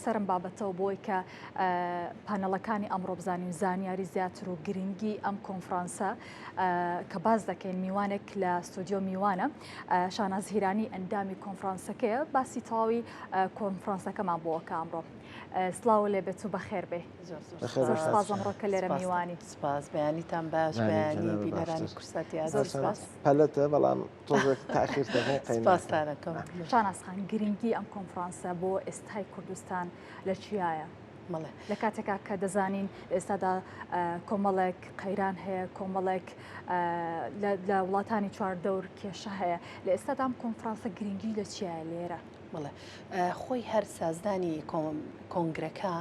لەسەرم بابەتەوە بۆی کە پانەڵەکانی ئەمڕۆ بزانین زانیاری زیاتر و گرنگی ئەم کۆنفرانسە کە باز دەکەین میوانێک لە ستودیۆ میوانە شاناز هیرانی ئەندامی کۆنفرانسەکەیە باسی تەواوی کۆنفرانسەکەمان بۆەکە ئەمڕۆ. سڵاو لێ بێت و بەخێر بێ. زۆر سپاس ئەمڕۆکە لێرە میوانی. سپاس بەیانیتان باش بەیانی بینەرانی کورسەتی زۆر سپاس. پەلەتە بەڵام تۆزێک تاخیر دەکەین. سپاستانەکەم. شانازخان گرنگی ئەم کۆنفرانسە بۆ ئێستای کوردستان لە چیایە؟ لە کاتێکا کە دەزانین ئێستادا کۆمەڵێک قەیران هەیە، کۆمەڵێک لە وڵاتانی چواردەور کێشە هەیە، لە ئێستادا ئەم کۆنفرانسە گرنگی لە چیایە لێرە؟ خۆی هەر سازدانی کۆنگرەکە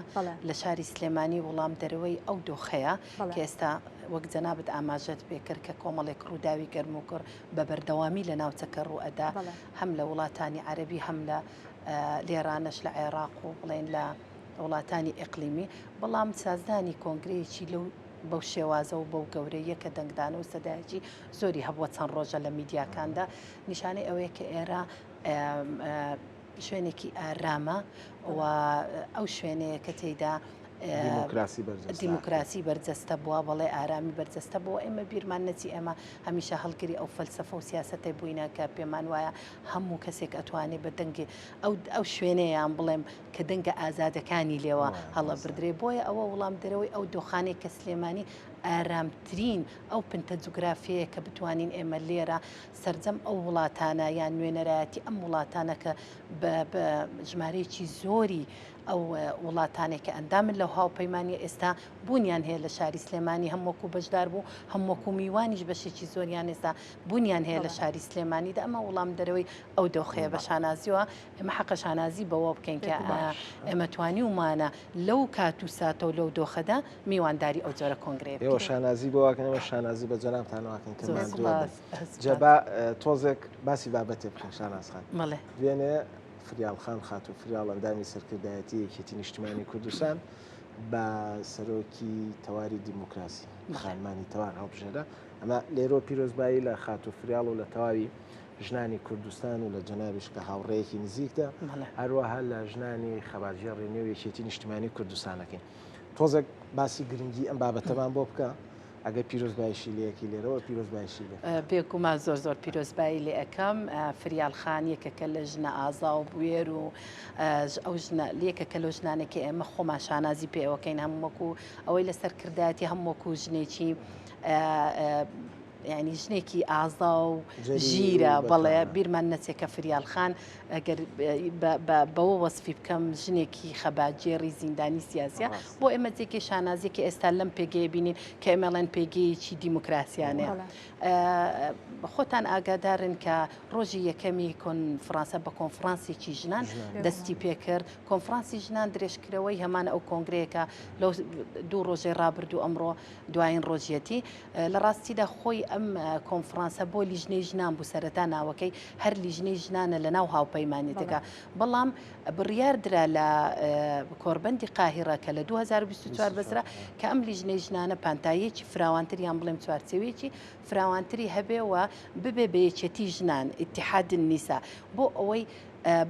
لە شاری سلێمانی وەڵام دەرەوەی ئەو دۆخەیە کە ئێستا وەک جەنابەت ئاماژەت پێکرد کە کۆمەڵێک ڕووداوی گەرم و کرد بە بەردەوامی لە ناوچەکە ڕوئەدا هەم لە وڵاتانی عەرەبی هەم لە لێرانەش لە عێراق و بڵێن لە وڵاتانی ئیقلیمی، بەڵام سازدانی کۆنگرەیەکی لەو بەو شێوازە و بەو گەورەیە کە دەنگدانە و سەدایەکی زۆری هەبووە چەند ڕۆژە لە میدیاکاندا نیشانەی ئەوەیە کە ئێرە شوێنێکی ئارامە و ئەو شوێنەیە کە تێیدا دیموکراسی بەرجەستە بووە، بەڵێ ئارامی بەرجەستە بووە. ئێمە بیرمان نەچی ئێمە هەمیشە هەڵگری ئەو فەلسەفە و سیاسەتی بووینە کە پێمان وایە هەموو کەسێک ئەتوانێت بە دەنگی ئەو شوێنەیەیان بڵێم کە دەنگە ئازادەکانی لێوە هەڵە بردرێ. بۆیە ئەوە وەڵام دەرەوەی ئەو دۆخانێک کە سلێمانی ئارامترین ئەو پنتە جوگرافیەیە کە بتوانین ئێمە لێرە سەرجەم ئەو وڵاتانە یان نوێنەرایەتی ئەم وڵاتانە کە بە ژمارەیەکی زۆری ئەو وڵاتانێک کە ئەندامن لەو هاوپەیمانی ئێستا بوونیان هەیە لە شاری سلێمانی هەم وەکو بەشدار بوو، هەم وەکو میوانیش بەشێکی زۆریان ئێستا بوونیان هەیە لە شاری سلێمانیدا. ئەمە وەڵام دەرەوەی ئەو دۆخەیە بە شانازیەوە ئێمە حەقە شانازی بەوە بکەین کە ئێمە توانی ومانە لەو کات و ساتە و لەو دۆخەدا میوانداری ئەو جۆرە کۆنگرێ ئێوە شانازی بۆواکەنەوە شانازی بە جەنابتانەوەکەن کە جەبا تۆزێک باسی بابەتێ بکەین شانازخان. دوێنێ فریالخان خاتو فریال ئەندامی سەرکردایەتی یەکێتی نیشتیمانی کوردستان بە سەرۆکی تەواری دیموکراسی خانمانی تەوار هەڵبژێرە. ئەمە لێرۆ پیرۆزبایی لە خاتو فریال و لە تەواوی ژنانی کوردستان و لە جەنابیش کە هاوڕێیەکی نزیکدا هەروەها لە ژنانی خەباتژێ ڕێنێو یەکێتی نیشتیمانی کوردستانەکەین. تۆزێک باسی گرنگی ئەم بابەتەمان بۆ بکە ئەگە پیرۆزبایشی لەیەکی لێرەوە پیرۆزبایشی لێ بێگومان زۆر پیرۆزبایی لێ ئەەکەم. فریالخان یەکەکە لە ژنە ئازا و بوێر و ئەو لێکەکە لە ژنانێکی ئێمە خۆمان شانازی پێوەکەین هەم وەکو ئەوەی لەسەر کردایەتی هەم وەکو ژنێکی ینی ژنێکی ئازا و ژیرە بەڵێ بیرمان نەچێکە فریالخان ئەگەر بەوە وەسفی بکەم ژنێکی خەباتجێڕی زیندانی سیاسیە بۆ ئێمە جێکی شانازیەکە ئێستا لەم پێگەیە بینین کە ئێمەڵێن پێگەیەکی دیموکراسیانەیە. خۆتان ئاگادارن کە ڕۆژی یەکەمی کۆنفرانسە بە کۆنفرانسێکی ژنان دەستی پێکرد. کۆنفرانسی ژنان درێژکرەوەی هەمان ئەو کۆنگرەیەکە لەو دوو ڕۆژەی ڕابرد و ئەمڕۆ دوایین ڕۆژیەتی لە ڕاستیدا خۆی ئەم کۆنفرانسە بۆ لیژنەی ژنان بوو سەرەتا ناوەکەی هەر لیژنەی ژنانە لە ناو هاوپەیمانێتەکە، بەڵام بڕیاردرا لە کۆربەندی قاهیرە کە لە 2024 بەسرا کە ئەم لیژنەی ژنانە پانتاییەکی فراوانتریان بڵێم چوارچێوێکی فراوانتری هەبێ و ببێ بە یەکێتی ژنان ئیتیحاد النیسا بۆ ئەوەی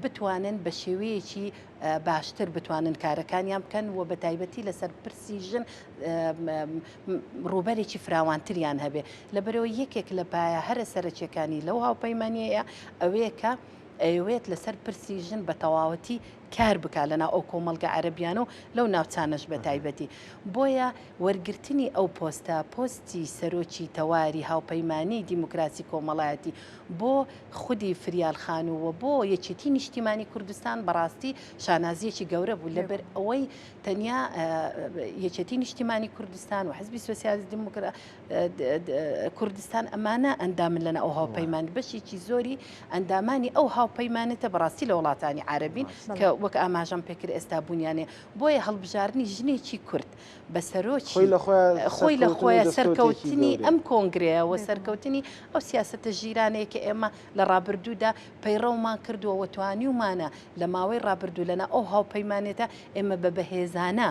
بتوانن بە شێوەیەکی باشتر بتوانن کارەکانیان بکەن و بە تایبەتی لەسەر پرسی ژن ڕوبەرێکی فراوانتریان هەبێ. لەبەرەوە یەکێک لە پایە هەرە سەرچیەکانی لەو هاوپەیمانیەیە ئەوەیە کە ئەوێت لەسەر پرسی ژن بە تەواوەتی کار بکە لەناو ئەو کۆمەڵگە عەرەبیانە و لەو ناوچانەش بە تایبەتی. بۆیە وەرگرتنی ئەو پۆستە پۆستی سەرۆکی تەواری هاوپەیمانی دیموکراسی کۆمەڵایەتی بۆ خودی فریالخان و بۆ یەکێتی نیشتیمانی کوردستان بەڕاستی شانازیەکی گەورە بوو لەبەر ئەوەی تەنیا یەکێتی نیشتیمانی کوردستان و حزبی سۆسیالیست کوردستان ئەمانە ئەندامن لەنە ئەو هاوپەیمانی بەشێکی زۆری ئەندامانی ئەو هاوپەیمانێتە بەڕاستی لە وڵاتانی عەرەبین کە وەک ئاماژەم پێکرد ئێستا بوونیانێ. بۆیە هەڵبژاردننی ژنێکی کورد بە سەرۆکی خۆی لە خۆیان سەرکەوتنی ئەم کۆنگرەیەوە سەرکەوتنی ئەو سیاسەتە ژیرانەیە کە ئێمە لە ڕابردوودا پەیڕەومان کردووە توانیومانە لە ماوەی ڕابردوو لەنە ئەو هاوپەیمانێتە ئێمە بە بەهێزانە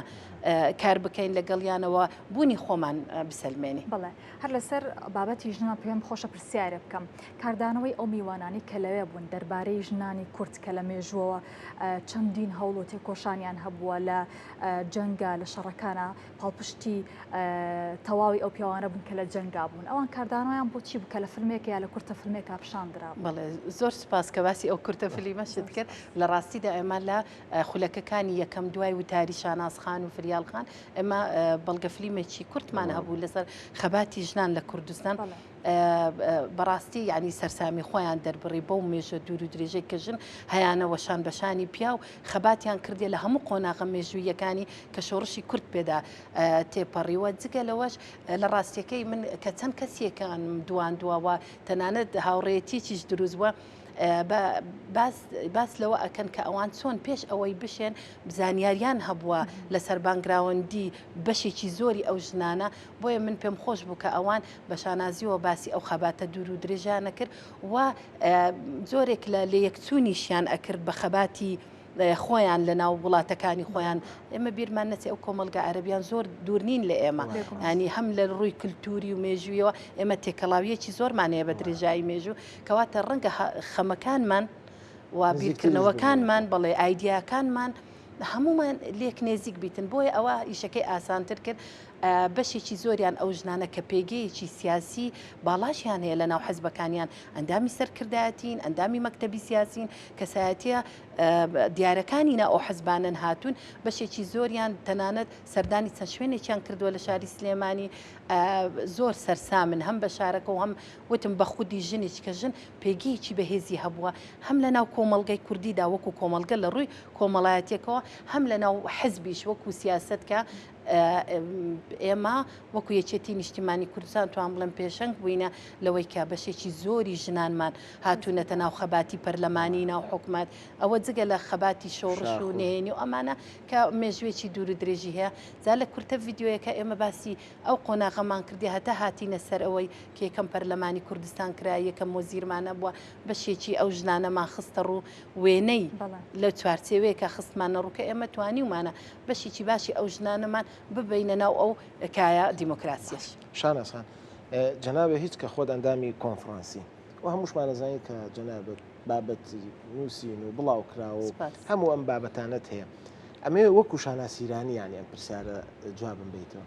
کار بکەین لەگەڵیانەوە بوونی خۆمان بسەلمێنی. بڵێ هەر لەسەر بابەتی ژنان پێم خۆشە پرسیارە بکەم کاردانەوەی ئەو میوانانی کە لەوێ بوون دەربارەی ژنانی کورد کە لە مێژووەوە چ چەندین هەوڵ و تێکۆشانیان هەبووە لە جەنگە لە شەڕەکانە پاڵپشتی تەواوی ئەو پیاوانە بوون کە لە جەنگا بوون ئەوان کاردانەوەیان بۆچی بکە لە فیلمێک یا لە کورتە فیلمێکا پیشاندرا بەڵێ زۆر سپاس کە باسی ئەو کورتە فیلمەشت کرد لە ڕاستیدا ئێمە لە خولەکەکانی یەکەم دوای وتاری شاناز خان و فریال خان ئێمە بەڵگە فیلمێکی کورتمان هەبوو لەسەر خەباتی ژنان لە کوردستان بەڕاستی یعنی سەرسامی خۆیان دەربڕی بەو مێژە دوور و درێژەی کە ژن هەیانەوە شان بەشانی پیا و خەباتیان کردێ لە هەموو قۆناغە مێژوویەکانی کە شۆڕشی کورد پێدا تێپەڕیوە جگە لەوەش لە ڕاستیەکەی من کە چەند کەسێکان دوان دواوە تەنانەت هاوڕێتیچیش دروستوە باس لەوە ئەکەن کە ئەوان چۆن پێش ئەوەی بشێن بزانیاریان هەبووە لە سەربانگراوەندی بەشێکی زۆری ئەو ژنانە بۆیە من پێم خۆش بوو کە ئەوان بە شانازیەوە باسی ئەو خەباتە دوور و درێژیان نەکرد و زۆرێک لە یەکچوونیشیان ئەکرد بە خەباتی خۆیان لە ناو وڵاتەکانی خۆیان ئێمە بیرمان نەچێ ئەو کۆمەلگا عەرەبیان زۆر دوورنین لە ئێمە ینی هەم لە ڕووی کللتوری و مێژوویەوە ئێمە تێکەڵاویەکی زۆرمانەیە بە درێژایی مێژوو کەواتە ڕەنگە خەمەکانمان و بیرکردنەوەکانمان بەڵێ ئایدیاکانمان هەمومان لێک نێزیک بیتن بۆیە ئەوە ئیشەکەی ئاسانتر کرد بەشێکی زۆریان ئەو ژنانە کە پێگەیەکی سیاسی باڵاشیان هەیە لە ناو حەزبەکانیان ئەندامی سەرکردایەتین ئەندامی مەکتەبی سیاسین کەسایەتیە دیارەکانینا ئەو حەزبانن هاتوون بەشێکی زۆریان تەنانەت سەردانی چەند شوێنێکیان کردووە لە شاری سلێمانی زۆر سەرسامن هەم بە شارەکە و هەم وتم بە خودی ژنێک کە ژن پێگەیەکی بەهێزی هەبووە هەم لە ناو کۆمەڵگەی کوردیدا وەکو کۆمەڵگە لە ڕووی کۆمەڵایەتێکەوە هەم لە ناو حەزبیش وەکو سیاست کە ئێمە وەکو یەکێتی نیشتیمانی کوردستان توان بڵێن پێشەنگ بووینە لەوەی کە بەشێکی زۆری ژنانمان هاتوونەتە ناو خەباتی پەرلەمانی ناو حکومات ئەوە جگە لە خەباتی شۆڕش و نێنی و ئەمانە کە مێژوێکی دوور و درێژی هەیە زا لە کورتە ڤیددیۆیەکە ئێمە باسی ئەو قۆناغەمان کردی هەتا هاتیینە سەر ئەوەی کە یەکەم پەرلەمانی کوردستان کرا یەکەم وەزیرمانە بووە بەشێکی ئەو ژنانەمان خستە ڕوو وێنەی لە چوارچێوەیەکە خستمانە ڕووکە ئێمە توانیومانە بەشێکی باشی ئەو ژنانەمان ببینە ناو ئەو کایە دیموکراسیش شانەسان جەنابێ هیچ کە خۆت ئەندامی کۆنفرانسی و هەمووشمانەزانین کە جەنابەت بابەتی نووسین و بڵاو کراوە هەموو ئەم بابەتانت هەیە ئەمێ وەکو شاناسیرانی یانی ئەم پرسیارە جوابم بیتەوە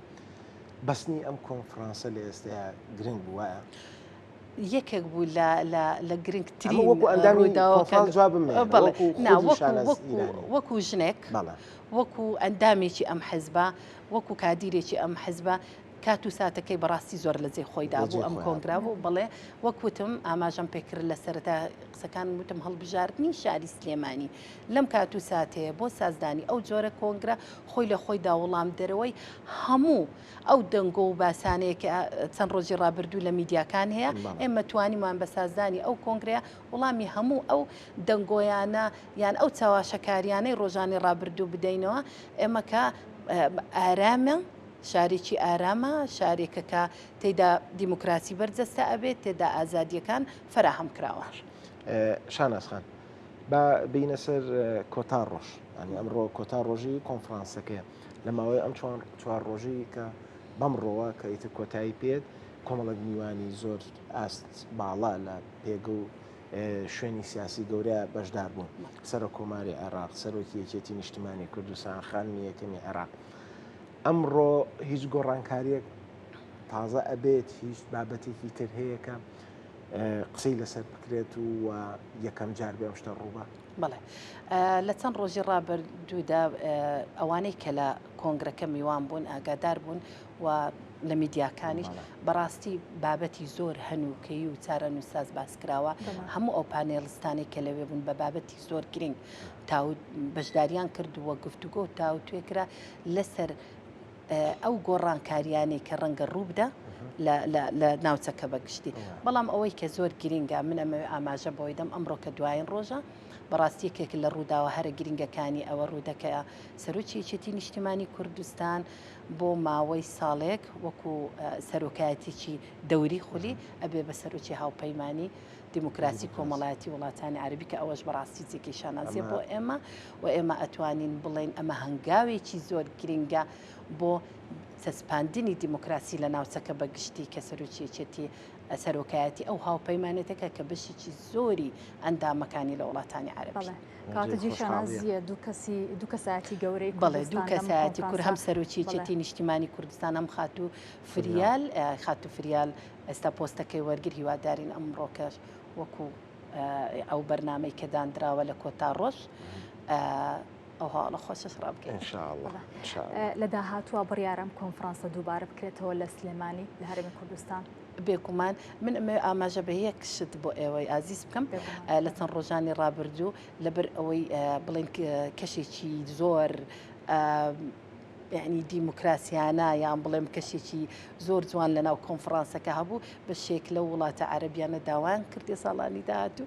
بەسنی ئەم کۆنفرانسە لە ئێستایا گرنگ بووە یەکێک بوو لە گرنگترین وەکو ئەندامی کۆنفرانس جوابم وەکو ژنێک وەکو ئەندامێکی ئەم حەزبە وەکو کادیرێکی ئەم حەزبە کات و ساتەکەی بەڕاستی زۆر لە جێ خۆیدا بوو ئەم کۆنگرا بوو بڵێ وەکوتم ئاماژەم پێکرد لە سەرەتا قسەکان وتم هەڵبژاردننی شاری سلێمانی لەم کات و ساتەیە بۆ سازدانی ئەو جۆرە کۆنگرا خۆی لە خۆیدا وەڵام دەرەوەی هەموو ئەو دەنگۆ و باسانەیەکە چەند ڕۆژی ڕابردوو لە میدیاکان هەیە ئێمە توانیمان بە سازدانی ئەو کۆنگرەیە وەڵامی هەموو ئەو دەنگۆیانە یان ئەو چاواشەکاریانەی ڕۆژانی ڕابردوو بدەینەوە ئێمە کە ئارامە شارێکی ئارامە شارێکەکە تێدا دیموکراسی بەرجەستە ئەبێت تێدا ئازادیەکان فراهەم کراوە. شانازخان بە بینە سەر کۆتا ڕۆژ ئەنی ئەمڕۆ کۆتا ڕۆژی کۆنفرانسەکەیە لە ماوەی ئەم چوار ڕۆژی کە بەمڕۆوە کە ئیتر کۆتایی پێت کۆمەڵک میوانی زۆر ئاست باڵا لە پێگە و شوێنی سیاسی گەورە بەشدار بوون سەرە کۆماری عێراق سەرۆکی یەکێتی نیشتیمانی کوردستان خانمی یەکەمی عێراق ئەمڕۆ هیچ گۆڕانکاریەک تازە ئەبێت هیچ بابەتێکی تر هەیە کە قسەی لەسەر بکرێت و یەکەم جار بێ شتە ڕووبە بڵێ لە چەند ڕۆژی ڕابردوودا ئەوانەی کە لە کۆنگرەکە میوان بوون ئاگادار بوون و لە میدیاکانیش بەڕاستی بابەتی زۆر هەنووکەی و چارە نووساز باسکراوە هەموو ئەو پانێڵستانی کە لەوێ بوون بە بابەتی زۆر گرنگ تاو بەشداریان کردووە گفتوگۆ و تاو توێکرا لەسەر ئەو گۆڕانکاریانەی کە ڕەنگە ڕوو بدە لە ناوچەکە بەگشتی بەڵام ئەوەی کە زۆر گرینگە من ئەمە ئاماژە بۆی دەم ئەمڕۆ کە دوایین ڕۆژە بەڕاستیەکێک لە ڕووداوە هەرە گرنگەکانی ئەوە ڕوودەکەیە سەرۆکی یەکێتی نیشتیمانی کوردستان بۆ ماوەی ساڵێک وەکو سەرۆکایەتێکی دەوری خولی ئەبێ بە سەرۆکی هاوپەیمانی دیموکراسی کۆمەڵایەتی وڵاتانی عەربی کە ئەوەش بەڕاستی جێگەی شانازیە بۆ ئێمە و ئێمە ئەتوانین بڵێن ئەمە هەنگاوێکی زۆر گرنگە بۆ سەسپاندنی دیموکراسی لە ناوچەکە بەگشتی کە سەرۆکی یەکێتی سەرۆکایەتی ئەو هاوپەیمانێتەکە کە بەشێکی زۆری ئەندامەکانی لە وڵاتانی عەرەبی کاتەجی شانازیە دوو کەسایەتی گەورەی بەڵێ دوو کەسایەتی کورد هەم سەرۆکیەتی نیشتیمانی کوردستان هەم خاتوو فریال ئێستا پۆستەکەی وەرگر هیوادارین ئەمڕۆکەش وەکو ئەو بەرنامەی کە دانراوە لە کۆتا ڕۆژ ئەو هاڵە خۆشش ڕابکەین لە داهاتوە بڕیارم کۆنفرانسە دووبارە بکرێتەوە لە سلێمانی لە هەرێمی کوردستان بێگومان من ئەمە ئاماژە بە یەک شت بۆ ئێوەی ئازیز بکەم لە چەند ڕۆژانی ڕابردوو لەبەر ئەوەی بڵێن کەشێکی زۆر یعنی دیموکراسیانە یان بڵێم کەشێکی زۆر جوان لە ناو کۆنفرانسەکە هەبوو بە شێک لە وڵاتە عەرەبیانە داوان کردی ساڵانی داهاتوو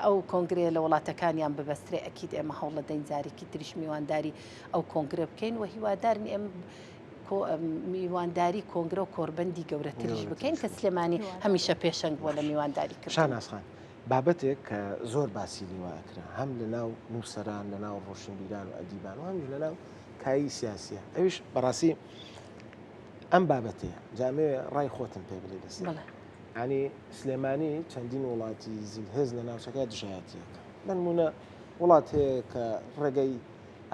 ئەو کۆنگرێ لە وڵاتەکانیان ببەسترێ ئەکید ئێمە هەوڵ لە دەنجارێکی تریش میوانداری ئەو کۆنگرە بکەین و هیوادارن ئێمە میوانداری کۆنگرە و کۆربەندی گەورەتریش بکەین کە سلێمانی هەمیشە پێشەنگ بووە لە میوانداری کرد. شانازخان بابەتێک کە زۆر باسی لیواکرا هەم لە ناو نووسەران لە ناو ڕۆشنبیران و ئەدیبان و هەمیش لە ناو کایی سیاسیە ئەویش بەڕاستی ئەم بابەتەیە جامێ ڕای خۆتم پێ بڵێ لەسەر ینی سلێمانی چەندین وڵاتی زیلهێز لە ناوچەکە دژایەتیەکە بنمونە وڵات هەیە کە ڕێگەی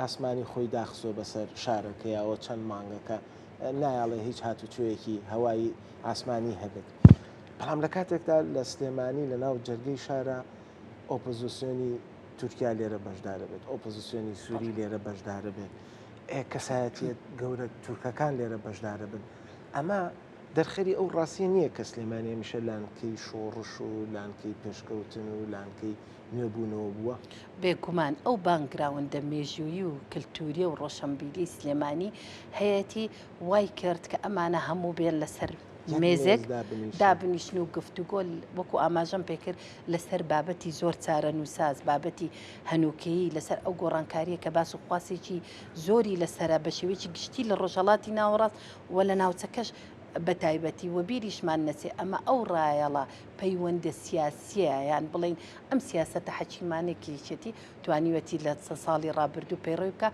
ئاسمانی خۆی داخسۆ بەسەر شارەکەیەوە چەند مانگەکە نایاڵێ هیچ هاتوچۆیەکی هەوایی ئاسمانی هەبێت بەڵام لە کاتێکدا لە سلێمانی لە ناو جەرگەی شارە ئۆپۆزیسیۆنی تورکیا لێرە بەشدارە بێت ئۆپۆزیسیۆنی سووری لێرە بەشدارە بێت کەسایەتیت گەورە تورکەکان لێرە بەشدارە بن ئەمە دەرخەری ئەو ڕاستیە نییە کە سلێمانی میشە لانکەی شۆڕش و لانکەی پێشکەوتن و لانکەی نوێبوونەوە بووە بێگومان ئەو بانگراوندە مێژووی و کللتوریە و ڕۆشنبیری سلێمانی هەیەی وای کرد کە ئەمانە هەموو بێن لەسەر مێزێک دابنیشن و گفتوگۆ وەکو ئاماژەم پێکرد لەسەر بابەتی زۆر چارە نووساز بابەتی هەنووکەیی لەسەر ئەو گۆڕانکاریە کە باس و خواسێکی زۆری لەسرە بە شێوەیەکی گشتی لە ڕۆژهەڵاتی ناوەڕاست و لە ناوچەکەش بە تایبەتی و بیریشمان نەچێ ئەمە ئەو ڕایەڵە پەیوەندە سیاسیە یان بڵین ئەم سیاسەتە حەکیمانێکیچێتی توانیوەتی لە ساڵی ڕابردوو پەیڕۆی بکە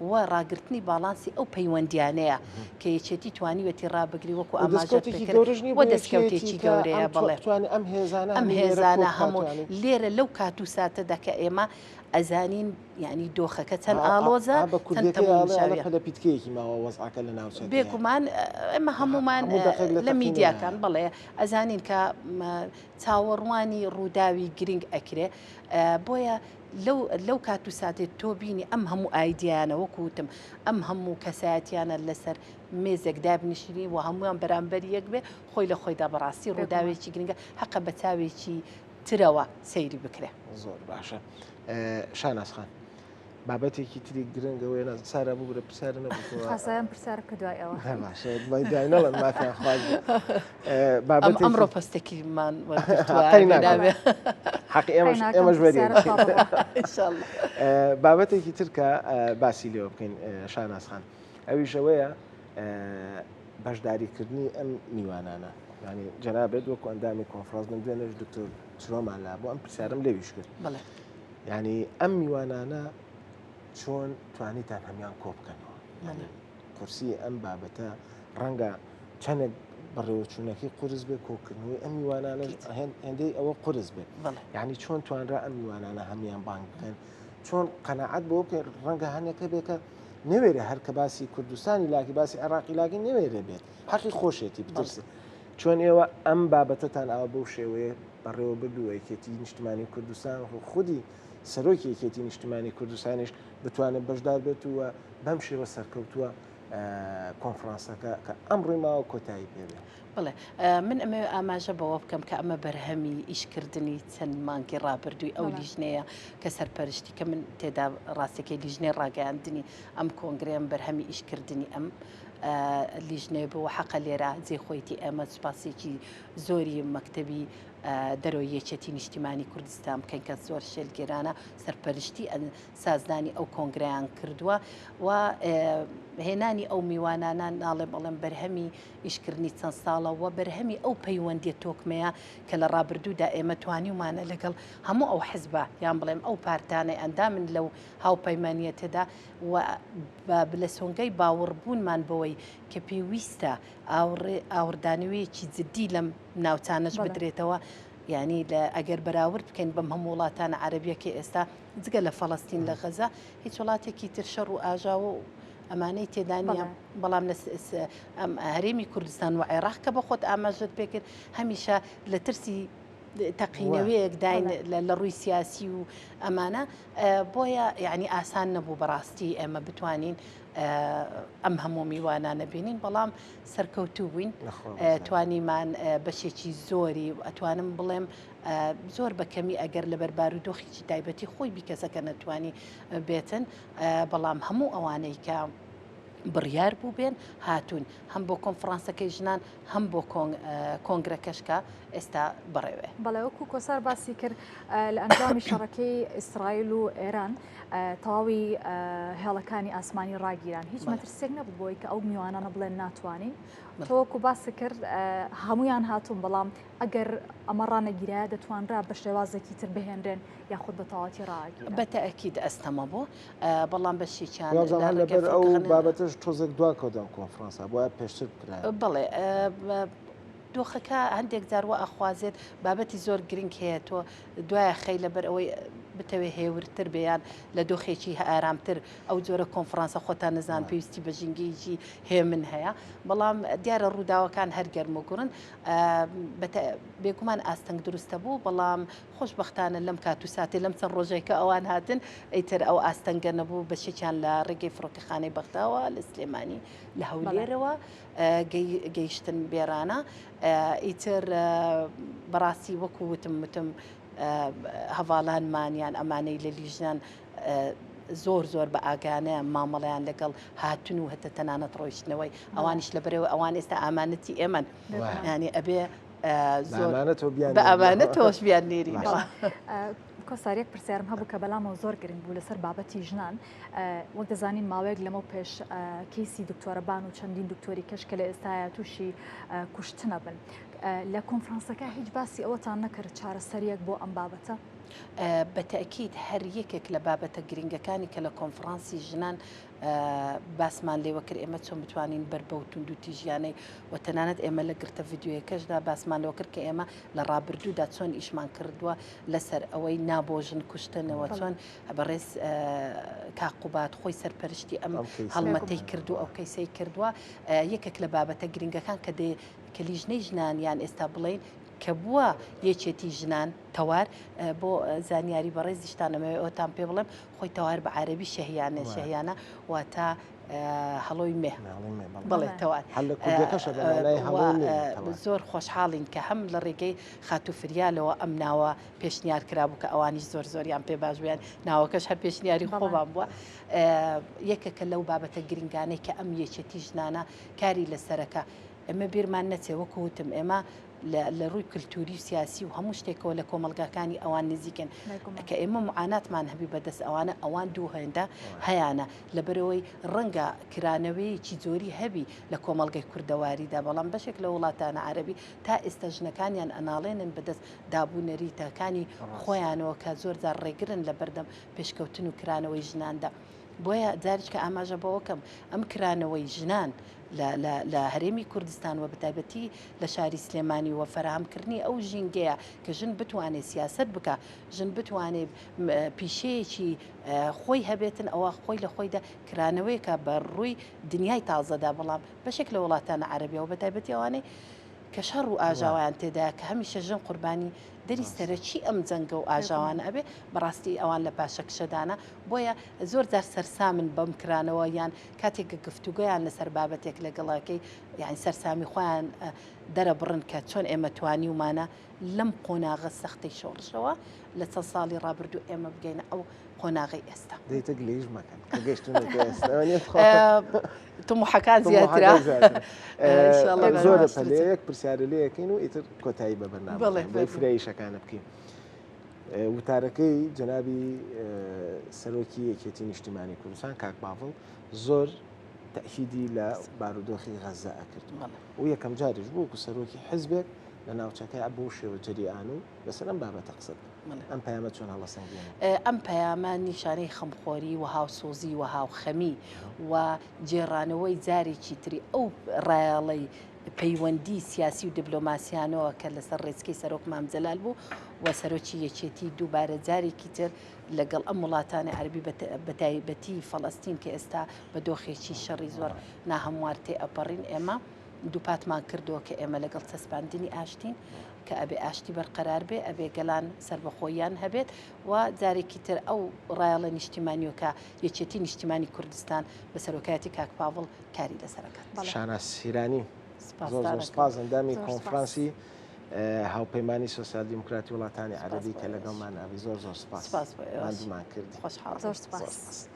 و ڕاگررتنی باڵانسی ئەو پەیوەندیانەیە کە یەکێتی توانیوەتی ڕابگری وەکو ئاماژە دەستکەوتێکی گەورەیە بڵێ ئەم هێزانە هەموو لێرە لەو کات و ساتەدا کە ئێمە ئەزانین ینی دۆخەکە چەند ئالۆزە بێگومان ئەمە هەمومان لە میدیاکان بڵێ ئەزانین کە چاوەڕوانی ڕووداوی گرنگ ئەکرێ بۆیە لەو کات و ساتێت تۆ بینی ئەم هەموو ئایدیانە وەکوتم ئەم هەموو کەسایەتیانە لەسەر مێزێک دابنیشتنی و هەمویان بەرامبەر یەک بێ خۆی لە خۆیدا بەڕاستی ڕووداوێکی گرنگە حەقە بە چاوێکی ترەوە سەیری بکرێ. زۆر باشە. شانازخان بابەتێکی تری گرنگەوەی سارە بوو برە پرسیارە نەبووخواسەیان پرسیارە کە دوای ئەوە دوایەڵم مافیان خواز ئەمڕۆ پستێکیمان حەقی ئێمەش وەرێن بابەتێکی ترکە باسی لێوە بکەین شانازخان ئەویشەوەیە بەشداریکردنی ئەم میوانانە ینی جەنابێت وەکو ئەندامی کۆنفرانس من دوێنێش دکتۆر چرۆمان لا بۆ ئەم پرسیارم لێویش کرد ینی ئەم میوانانە چۆن توانیتان هەمیان کۆ بکەنەوە کورسی ئەم بابەتە ڕەنگە چەندێک بەڕێوەچوونەکەی قورس بێ کۆکردنەوەی ئەم میوانانە هێندەی ئەوە قورس بێت یعنی چۆن توانرا ئەم میوانانە هەمیان بانگ بکەن چۆن قەنەعەت بۆ بکەن ڕەنگە هەنێکە بێکە نەوێرە هەر کە باسی کوردستانی لاکی باسی عێراقی لاکی نەوێرە بێت حەقی خۆشێتی بترسێت چۆن ئێوە ئەم بابەتەتان ئاوا بەو شێوەیە بەڕێوە بردووە یەکێتی نیشتمانی کوردستان خودی سەرۆکی یەکێتی نیشتمانی کوردستانیش بتوانێت بەشدار بێت و بەم شێوە سەرکەوتووە کۆنفرانسەکە کە ئەمڕۆی ماوە کۆتایی پێبێ. بڵێ من ئەمە ئاماژە بەوە بکەم کە ئەمە بەرهەمی ئیشکردنی چەند مانگی ڕابردووی ئەو لیژنەیە کە سەرپەرشتی کە من تێدا ڕاستەکەی لیژنەی ڕاگەیاندنی ئەم کۆنگرەیەم بەرهەمی ئیشکردنی ئەم لیژنێ بۆ حەقە لێرە جێ خۆیتی ئەمە سوپاسێکی زۆری مەکتەبی دەرەوەی یەکێتی نیشتیمانی کوردستان بکەین کە زۆر شێلگێرانە سەرپەرشتی سازدانی ئەو کۆنگرەیان کردووە و هێنانی ئەو میوانانە ناڵێ بەڵێم بەرهەمی ئیشکردنی چەند ساڵە و بەرهەمی ئەو پەیوەندی تۆکمەیە کە لە ڕابردوودا ئێمە توانیمانە لەگەڵ هەموو ئەو حزبە یان بڵێم ئەو پارتانەی ئەندامن لەو هاوپەیمانیەتەدا و لە سۆنگەی باوەڕبوونمان بەوەی کە پێویستە ئاوردانەوەیەکی جددی لەم ناوچانەش بدرێتەوە یعنی ئەگەر بەراورد بکەین بەم هەموو وڵاتانە عەرەبیەکە ئێستا جگە لە فەڵەستین لە غەزا هیچ وڵاتێکی تر شەڕ و ئاژاوە ئەمانەی تێدانە بەڵام هەرێمی کوردستان و عێراق کە بە خۆت ئاماژت پێکرد هەمیشە لە ترسی تەقینەوەیەک داین لە ڕووی سیاسی و ئەمانە بۆیە یعنی ئاسان نەبوو بەڕاستی ئێمە بتوانین ئەم هەموو میوانانە بینین بەڵام سەرکەوتوو بووین توانیمان بەشێکی زۆری ئەتوانم بڵێم زۆر بەکەمی ئەگەر لە بەربار و دۆخێکی تایبەتی خۆی بیکەسەکە نەتوانی بێتن بەڵام هەموو ئەوانەی کە بڕیار بوو بێن هاتوون هەم بۆ کۆنفرانسەکەی ژنان هەم بۆ کۆنگرەکەشکە ئێستا بڕێوێ بەڵێ وەکو کۆسار باسی کرد لە ئەنجامی شەڕەکەی ئیسرائیل و ئێران تەواوی هێڵەکانی ئاسمانی ڕاگیران هیچ مەترسێک نەبوو بۆی کە ئەو میوانانە بڵێن ناتوانین تۆوەکو باسی کرد هەمویان هاتوون بەڵام ئەگەر ئەمە ڕانەگیرایە دەتوانرا بە شێوازێکی تر بهێنرێن یاخود بە تەواتی ڕاگیران بەتەئەکید ئەستەمە بوو بەڵام بەشێکیان لەبەر ئەو بابەتەش تۆزێک دوا کۆدەم کۆنفرانسا بۆە پێشتر کرا بڵێ دۆخەکە هەندێک جاروە ئەخوازێت بابەتی زۆر گرنگ هەیە تۆ دوایە خەی لەبەر ئەوەی بتەوێ هێورتر بێیان لە دۆخێکی ئارامتر ئەو جۆرە کۆنفرانسە خۆتان نزان پێویستی بە ژینگەیەکی هەیە من هەیە بەڵام دیارە ڕووداوەکان هەرگەرم و گوڕن بێگومان ئاستەنگ دروستە بوو بەڵام خۆشبەختانە لەم کات و ساتێ لەم چەند ڕۆژێکە ئەوان هاتن ئەیتر ئەو ئاستەنگە نەبوو بەشێکیان لە ڕێگەی فڕۆکەخانەی بەختاوە لە سلێمانی لە هەولێرەوە گەیشتن بێرانە ئیتر بەڕاستی وەکو وتم هەواڵانمانیان ئەمانەی لە لیژنان زۆر بە ئاگانە مامەڵیان لەگەڵ هاتون و هەتە تەنانەت ڕۆیشتنەوەی ئەوانیش لەبەرەوە ئەوان ئێستا ئامانەتی ئێمەن ینی ئەبێ بە ئەمانەت تۆش بیان نێرینەوە. کۆسارێک پرسیارم هەبوو کە بەلامەوە زۆر گرنگ بوو لەسەر بابەتی ژنان وەک دەزانین ماوەیەک لەمە پێش کەیسی دکتۆرەبان و چەندین دکتۆری کەش کە لە ئێستاە تووشی کوشتنە بن لە کۆنفرانسەکە هیچ باسی ئەوەتان نەکرد چارەسەریەک بۆ ئەم بابەتە؟ بەتەئکید هەر یەکێک لە بابەتە گرنگەکانی کە لە کۆنفرانسی ژنان باسمان لێوە کرد ئێمە چۆن بتوانین بەربەوتون و تیژیانەی و تەنانەت ئێمە لە گرتە ڤیددیوەکەشدا باسمان لەوە کرد کە ئێمە لە ڕابردوودا چۆن ئیشمان کردووە لەسەر ئەوەی نابۆژن کوشتنەوە چۆن بەڕێز کاقوبات خۆی سەرپەرشتی ئەم هەڵمەتەی کردو ئەو کەیسەی کردووە یەکێک لە بابەتە گرنگەکان کە لیژنەی ژنان یان ئێستا بڵین کە بووە یەکێتی ژنان تەوار بۆ زانیاری بەڕێزیشتانەمەوێ ئەوتان پێ بڵێم خۆی تەوار بە عەرەبی شەهیانە واتە هەڵۆی مێ بڵێ تەوار زۆر خۆشحاڵین کە هەم لە ڕێگەی خاتوفریالەوە ئەم ناوە پێشنیار کرابوو کە ئەوانیش زۆریان پێ باشویان ناوەکەش هەر پێشنیاری خۆبان بووە یەکێکە لەو بابەتە گرنگانەی کە ئەم یەکێتی ژنانە کاری لەسەرەکە ئەمە بیرمان نەچێ وەکو وتم ئێمە لە ڕووی کللتوری و سیاسی و هەموو شتێکەوە لە کۆمەلگاکانی ئەوان نزیکن کە ئێمە معاناتمان هەبی بەدەست ئەوان دوو هێندە هەیەە لەبەرەوەی ڕەنگە کرانەوەیکی جۆری هەبی لە کۆمەلگەی کوردەواریدا بەڵام بەشێک لە وڵاتانە عەرەبی تا ئێستا ژنەکانیان ئەناڵێنن بەدەست دابوونەریتەکانی خۆیانەوە کە زۆر جار ڕێگرن لە بەردەم پێشکەوتن و کرانەوەی ژناندا بۆیە جارێک کە ئاماژە بەوەکەم ئەم کرانەوەی ژنان لە هەرێمی کوردستان و بەتایبەتی لە شاری سلێمانی و فەرهەمکردنی ئەو ژینگەیە کە ژن بتوانێت سیاست بکە ژن بتوانێت پیشەیەکی خۆی هەبێتن ئەوە خۆی لە خۆیدا کرانەوەیکە بە ڕووی دنیای تازەدا بەڵام بەشێک لە وڵاتانە عەرەبیە و بەتایبەتی ئەوانەی کە شەڕ و ئاژاویان تێدا کە هەمیشە ژن قوربانی دەری سەرەکی ئەم جەنگە و ئاژاوانە ئەبێ بەڕاستی ئەوان لە پاشەکشەدانە بۆیە زۆر جار سەرسامن بەم کرانەوە یان کاتێککە گفتوگویان لەسەر بابەتێک لەگەڵاکەی یعنی سەرسامی خۆیان دەرەبڕن کە چۆن ئێمە توانیومانە لەم قۆناغە سەختەی شۆڕشەوە لە چەند ساڵی ڕابردوو ئێمە بگەینە ئەو قۆناغی ئێستا دەیتە گلێژ مەکەن کە گەشتونەکە ئێستا تۆمحەکان زیاترە زۆرە پەلەیەک پرسیارە لێەکەین و ئیتر کۆتایی بە بەرنامە فرایشەکانە بکەین. وتارەکەی جەنابی سەرۆکی یەکێتی نیشتیمانی کوردستان کاک باڤڵ زۆر تەکیدی لە بارودۆخی غەزە ئەکرد و یەکەم جاریش بوو و سەرۆکی حزبێک لە ناوچەکەی بۆ شێوە جەریان و لەسەر ئەم بابەتە قسە ئەم پەیامە چۆن هەڵەسەنگێنن. ئەم پەیامە نیشانەی خەمخۆری و هاوسۆزی و هاوخەمی و جێڕانەوەی جارێکی تری ئەو ڕایاڵەی پەیوەندی سیاسی و دیبلۆماسیانەوە کە لەسەر ڕێچکەی سەرۆک مامجەلال بوو و سەرۆکی یەکێتی دووبارە جارێکی تر لەگەڵ ئەم وڵاتانی عەربی بەتایبەتی فەڵەستین کە ئێستا بە دۆخێکی شەڕی زۆر ناهەموار تێ ئەپەڕین ئێمە دووپاتمان کردەوە کە ئێمە لەگەڵ چەسپاندنی ئاشتین کە ئەبێ ئاشتی بەرقەرار بێ ئەبێ گەلان سربەخۆیان هەبێت و جارێکی تر ئەو ڕایاڵە نیشتیمانیۆکە یەکێتی نیشتیمانی کوردستان بە سەرۆکایەتی کاک پاڤڵ کاری لەسەرەکەات. شاناز سیرانی زۆر سپاس ئەندامی کۆنفرانسی هاوپەیمانی سۆسیال دیموکراتی وڵاتانی عەرەبی کە لەگەڵمان ئاوی زۆر سپاس مادومان کردی. زۆر سپاس.